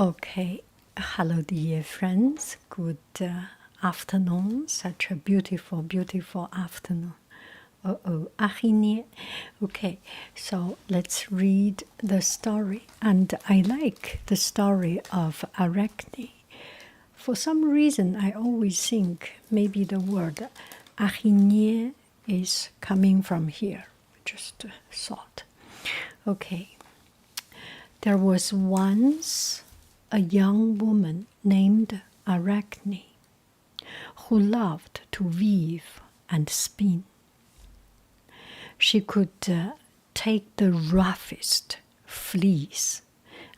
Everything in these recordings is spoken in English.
Okay, hello, dear friends. Good afternoon. Such a beautiful, beautiful afternoon. Arachne. Okay, so let's read the story. And I like the story of Arachne. For some reason, I always think maybe the word Arachne is coming from here. Just thought. Okay. There was once a young woman named Arachne who loved to weave and spin. She could take the roughest fleece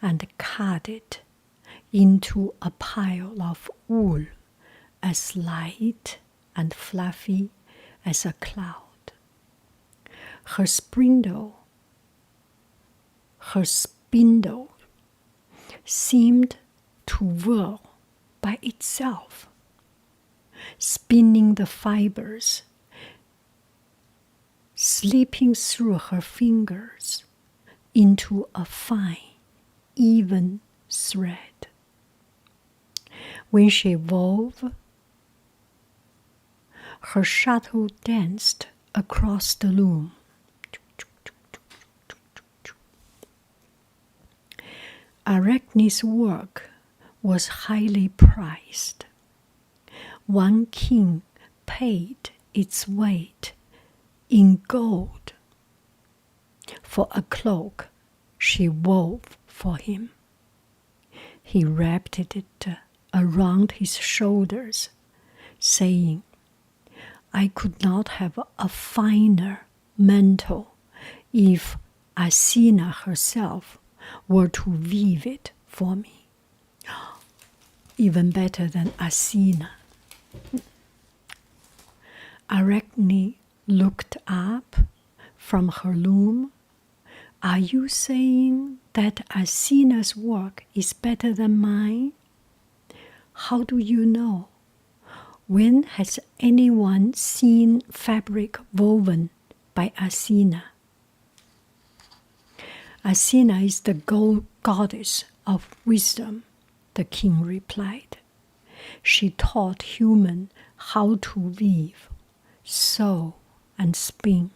and cut it into a pile of wool as light and fluffy as a cloud. Her spindle seemed to whirl by itself, spinning the fibers, slipping through her fingers into a fine, even thread. When she wove, her shuttle danced across the loom. Arachne's work was highly prized. One king paid its weight in gold for a cloak she wove for him. He wrapped it around his shoulders, saying, "I could not have a finer mantle if Athena herself were to weave it for me." Even better than Athena. Arachne looked up from her loom. "Are you saying that Athena's work is better than mine? How do you know? When has anyone seen fabric woven by Athena?" "Athena is the goddess of wisdom," the king replied. "She taught humans how to weave, sew, and spin.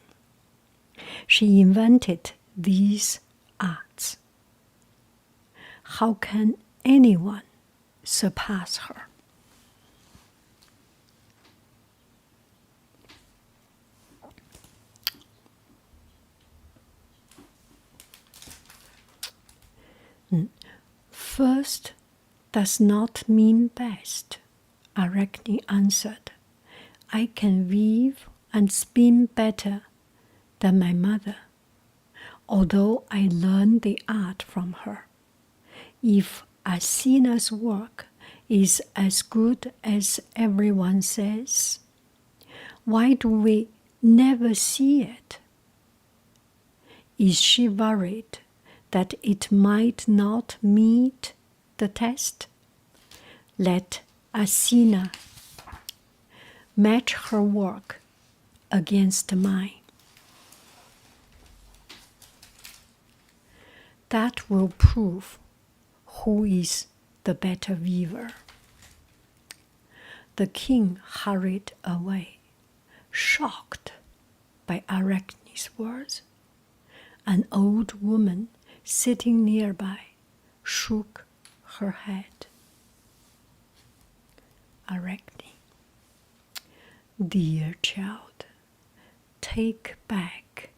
She invented these arts. How can anyone surpass her?" "First does not mean best," Arachne answered. "I can weave and spin better than my mother, although I learned the art from her. If Athena's work is as good as everyone says, why do we never see it? Is she worried that it might not meet the test? Let Athena match her work against mine. That will prove who is the better weaver." The king hurried away, shocked by Arachne's words. An old woman sitting nearby shook her head. "Arachne, dear child, take back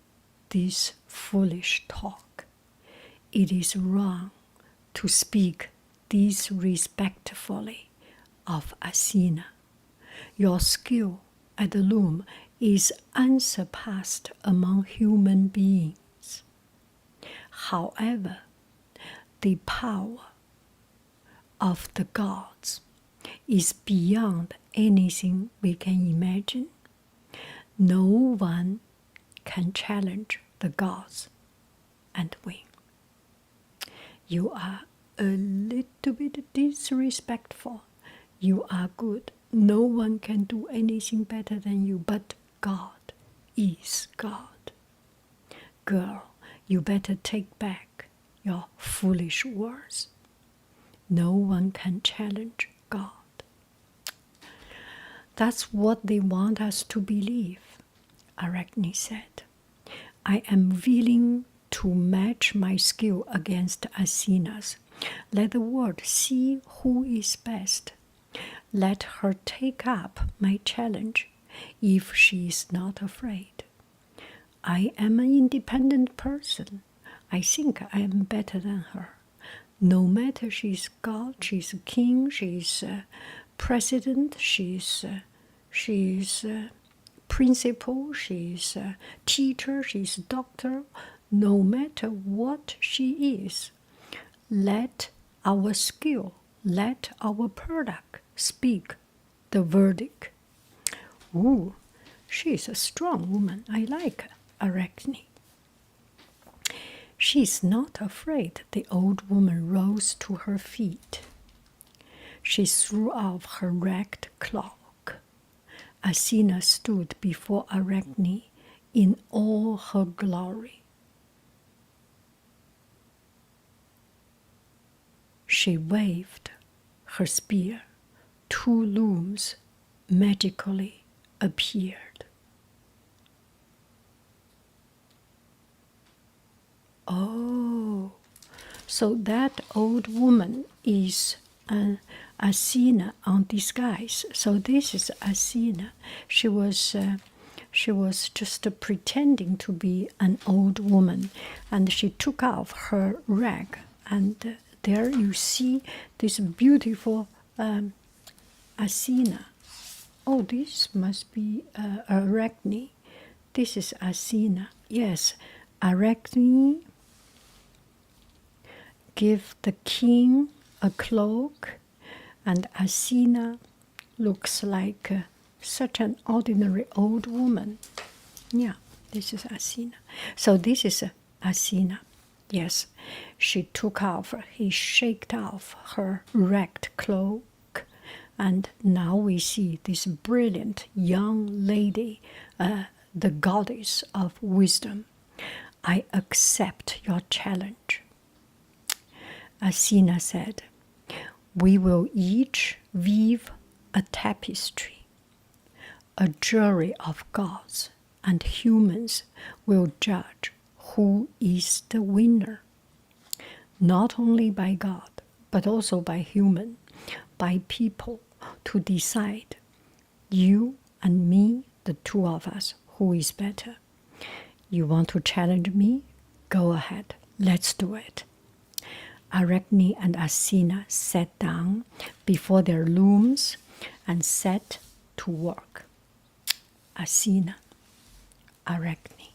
this foolish talk. It is wrong to speak disrespectfully of Athena. Your skill at the loom is unsurpassed among human beings. However, the power of the gods is beyond anything we can imagine. No one can challenge the gods and win. You are a little bit disrespectful. You are good. No one can do anything better than you, but God is God. Girl, you better take back your foolish words. No one can challenge God. That's what they want us to believe, Arachne said. I am willing to match my skill against Athena's. Let the world see who is best. Let her take up my challenge if she is not afraid. I am an independent person. I think I am better than her. No matter she's God, she's a king, she's a president, she's principal, she's a teacher, she's a doctor. No matter what she is, let our skill, let our product speak the verdict. Ooh, she's a strong woman. I like Arachne. She's not afraid. The old woman rose to her feet. She threw off her ragged cloak. Athena stood before Arachne in all her glory. She waved her spear. 2 looms magically appeared. Oh, so that old woman is Athena on disguise. So this is Athena. She was just pretending to be an old woman, and she took off her rag, and there you see this beautiful Athena. Oh, this must be Arachne. This is Athena. Yes, Arachne give the king a cloak, and Athena looks like such an ordinary old woman. Yeah, this is Athena. So this is Athena. Yes, she took off, he shaked off her ragged cloak, and now we see this brilliant young lady, the goddess of wisdom. I accept your challenge. Athena said, we will each weave a tapestry. A jury of gods and humans will judge who is the winner. Not only by God, but also by human, by people, to decide, you and me, the 2 of us, who is better. You want to challenge me? Go ahead, let's do it. Arachne and Athena sat down before their looms and set to work. Athena, Arachne.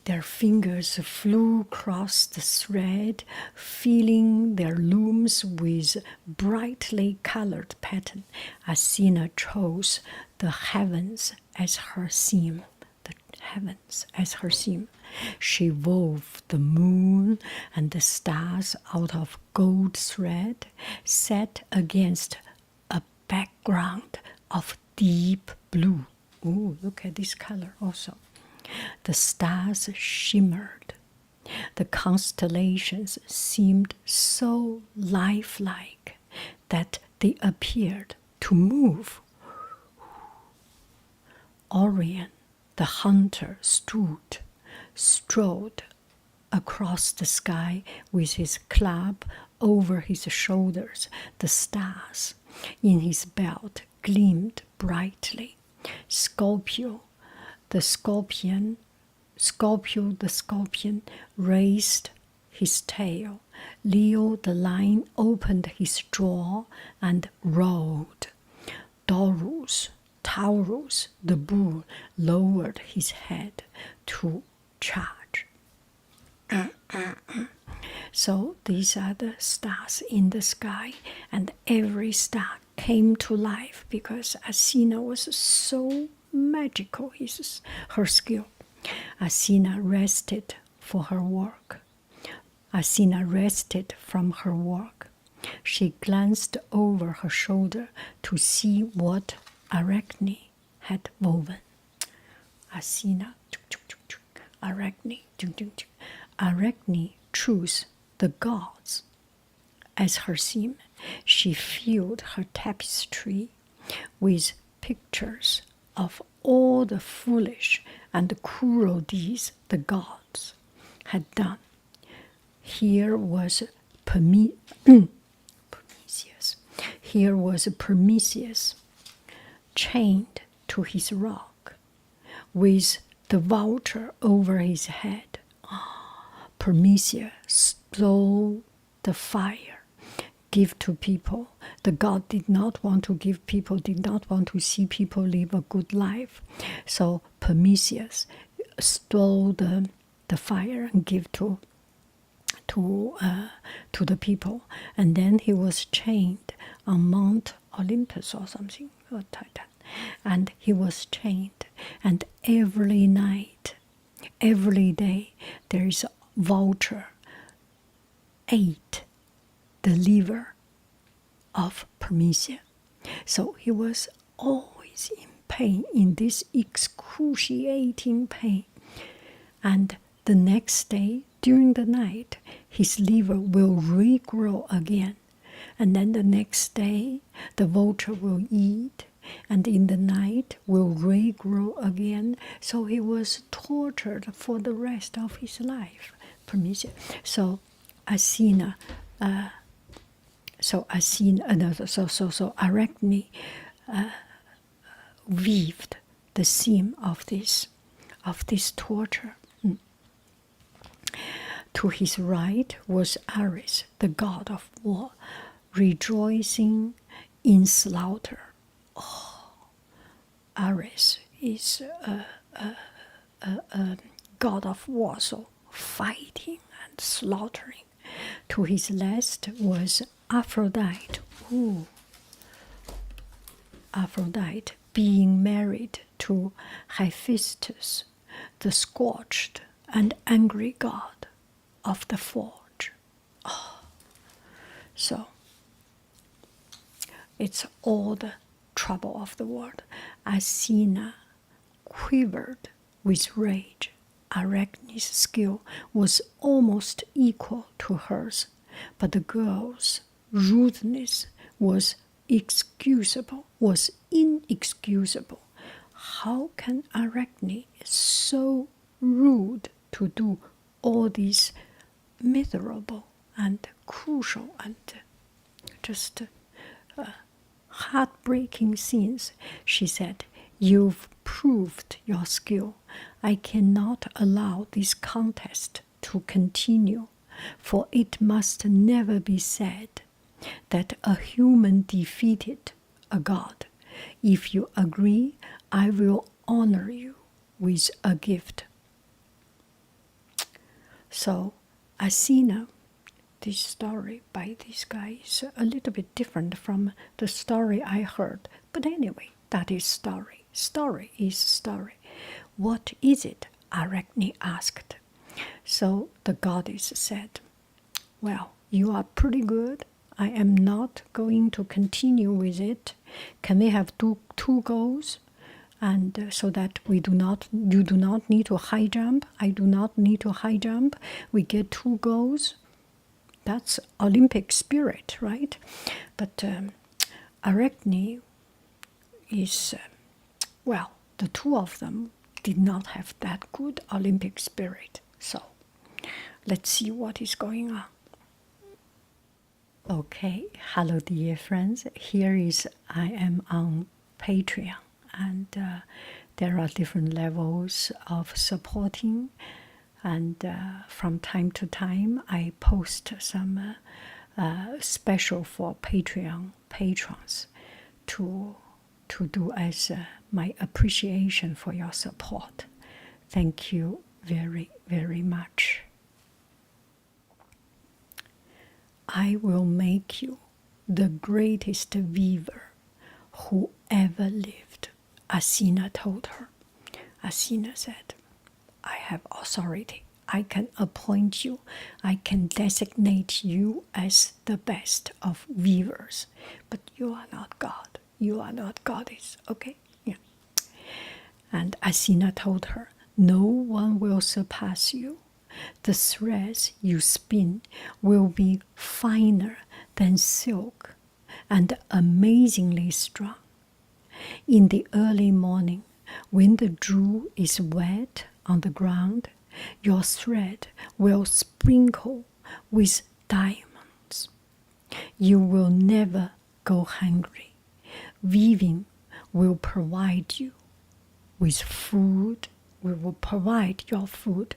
Their fingers flew across the thread, filling their looms with brightly colored pattern. Athena chose the heavens as her theme. The heavens as her theme. She wove the moon and the stars out of gold thread, set against a background of deep blue. Ooh, look at this color also. The stars shimmered. The constellations seemed so lifelike that they appeared to move. Orion, the hunter, strode across the sky with his club over his shoulders. The stars in his belt gleamed brightly. Scorpio, the scorpion raised his tail. Leo, the lion, opened his jaw and roared. Taurus, the bull, lowered his head to charge. So these are the stars in the sky, and every star came to life because Athena was so magical, her skill. Athena rested for her work. Athena rested from her work. She glanced over her shoulder to see what Arachne had woven. Athena, Arachne, Arachne chose the gods as her theme. She filled her tapestry with pictures of all the foolish and cruel deeds the gods had done. Here was Prometheus. Here was Prometheus, chained to his rock, with the vulture over his head. Prometheus stole the fire, give to people. The god did not want to give people, did not want to see people live a good life. So Prometheus stole the fire and give to the people. And then he was chained on Mount Olympus or something, or Titan. And he was chained. And every night, every day, there is a vulture ate the liver of Prometheus. So he was always in pain, in this excruciating pain. And the next day, during the night, his liver will regrow again. And then the next day, the vulture will eat, and in the night will regrow again. So he was tortured for the rest of his life, Prometheus. So Athena, Arachne weaved the theme of this torture. To his right was Ares, the god of war, rejoicing in slaughter. Ares is a god of war, so fighting and slaughtering. To his left was Aphrodite. Aphrodite being married to Hephaestus, the scorched and angry god of the forge. So it's all the trouble of the world. Athena quivered with rage. Arachne's skill was almost equal to hers, but the girl's rudeness was inexcusable. How can Arachne so rude to do all these miserable and crucial and just heartbreaking things? She said, "You've proved your skill. I cannot allow this contest to continue, for it must never be said that a human defeated a god. If you agree, I will honor you with a gift." So Athena, this story by this guy is a little bit different from the story I heard. But anyway, that is story. Story is story. What is it? Arachne asked. So the goddess said, "Well, you are pretty good. I am not going to continue with it. Can we have two goals? And so that you do not need to high jump. I do not need to high jump. We get 2 goals. That's Olympic spirit, right?" But Arachne is, the two of them did not have that good Olympic spirit. So let's see what is going on. Okay, hello dear friends. Here is I am on Patreon. And there are different levels of supporting. And from time to time, I post some special for Patreon patrons to do as my appreciation for your support. Thank you very, very much. I will make you the greatest weaver who ever lived, Athena told her. Athena said, "I have authority. I can appoint you. I can designate you as the best of weavers. But you are not God. You are not goddess, okay?" Yeah. And Athena told her, "No one will surpass you. The threads you spin will be finer than silk and amazingly strong. In the early morning, when the dew is wet on the ground, your thread will sprinkle with diamonds. You will never go hungry. Weaving will provide you with food. We will provide your food.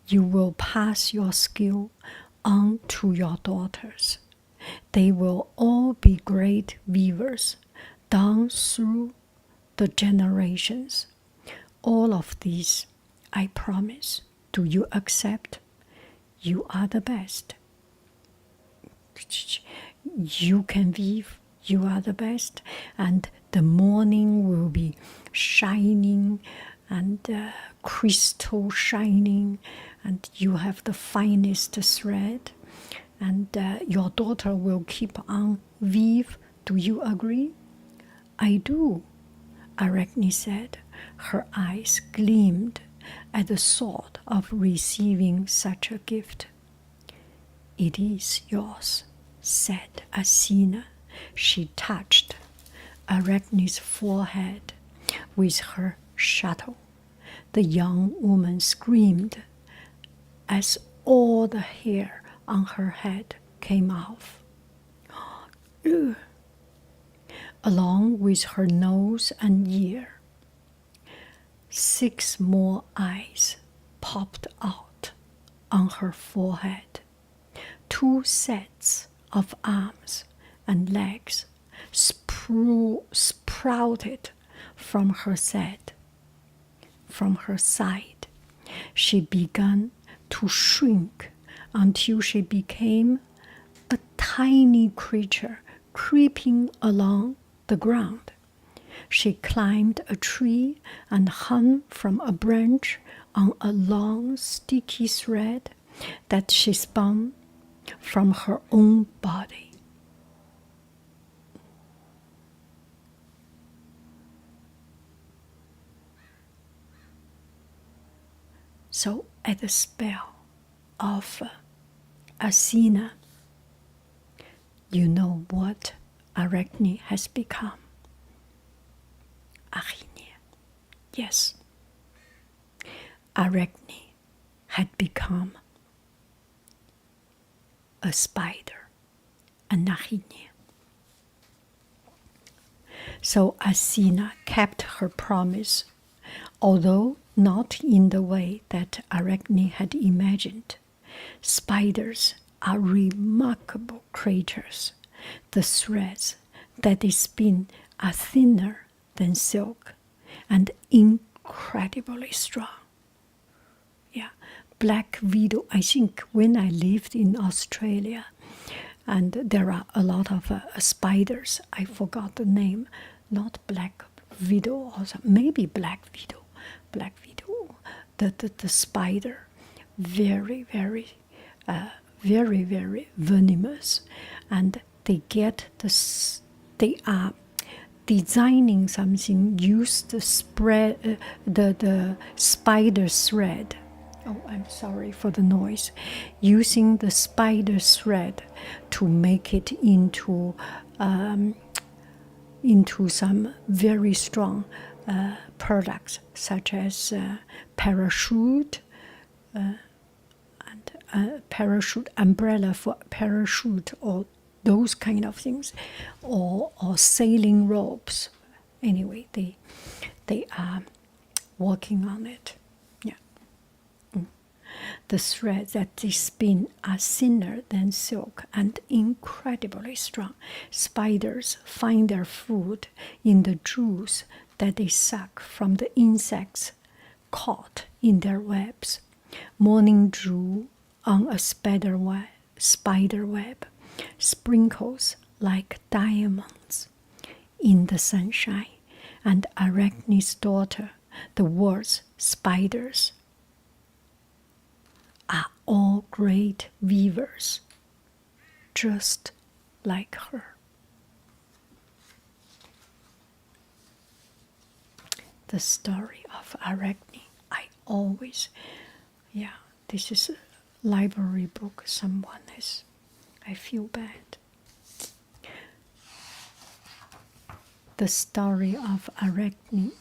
You will pass your skill on to your daughters. They will all be great weavers down through the generations. All of these, I promise. Do you accept? You are the best. You can weave. You are the best. And the morning will be shining and crystal shining, and you have the finest thread, and your daughter will keep on weave. Do you agree? I do, Arachne said. Her eyes gleamed at the thought of receiving such a gift. It is yours, said Athena. She touched Arachne's forehead with her shuttle. The young woman screamed as all the hair on her head came off. Ugh. Along with her nose and ear, 6 more eyes popped out on her forehead. 2 sets of arms and legs sprouted from her side. She began to shrink until she became a tiny creature creeping along the ground. She climbed a tree and hung from a branch on a long sticky thread that she spun from her own body. So at the spell of Athena, you know what Arachne has become. Arachne, yes. Arachne had become a spider, an araignée. So Athena kept her promise, although not in the way that Arachne had imagined. Spiders are remarkable creatures. The threads that they spin are thinner than silk and incredibly strong. Yeah, black widow. I think when I lived in Australia, and there are a lot of spiders. I forgot the name. Not black widow, or maybe black widow. Black widow. The spider, very, very, very, very venomous, and they are designing something. Use the spread the spider thread. Oh, I'm sorry for the noise. Using the spider thread to make it into some very strong products, such as parachute and parachute umbrella for parachute, or those kind of things, or sailing ropes. Anyway, they are working on it. The threads that they spin are thinner than silk and incredibly strong. Spiders find their food in the juice that they suck from the insects caught in their webs. Morning dew on a spider web sprinkles like diamonds in the sunshine, and Arachne's daughter, the world's spiders, are all great weavers, just like her. The story of Arachne, I always, this is a library book someone has. I feel bad. the story of Arachne.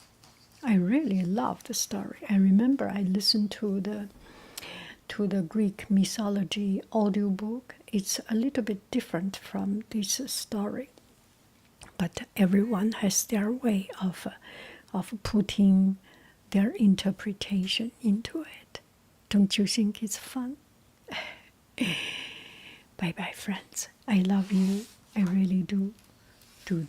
I really love the story. I remember I listened to the Greek mythology audiobook. It's a little bit different from this story, but everyone has their way of putting their interpretation into it. Don't you think it's fun? Bye bye, friends. I love you. I really do. Do.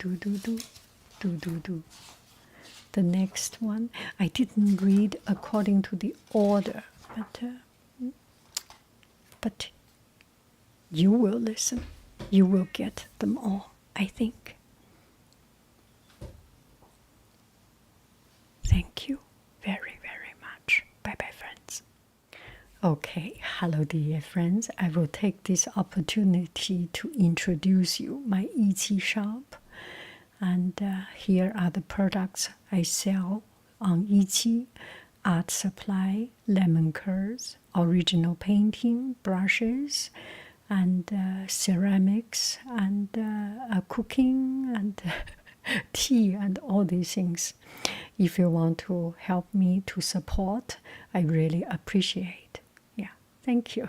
The next one, I didn't read according to the order, but you will listen. You will get them all, I think. Thank you very, very much. Bye bye, friends. Okay, hello, dear friends. I will take this opportunity to introduce you my Yiqi shop. And here are the products I sell on Yiqi: art supply, lemon curls, original painting, brushes, and ceramics, and cooking, and tea, and all these things. If you want to help me to support, I really appreciate. Yeah, thank you.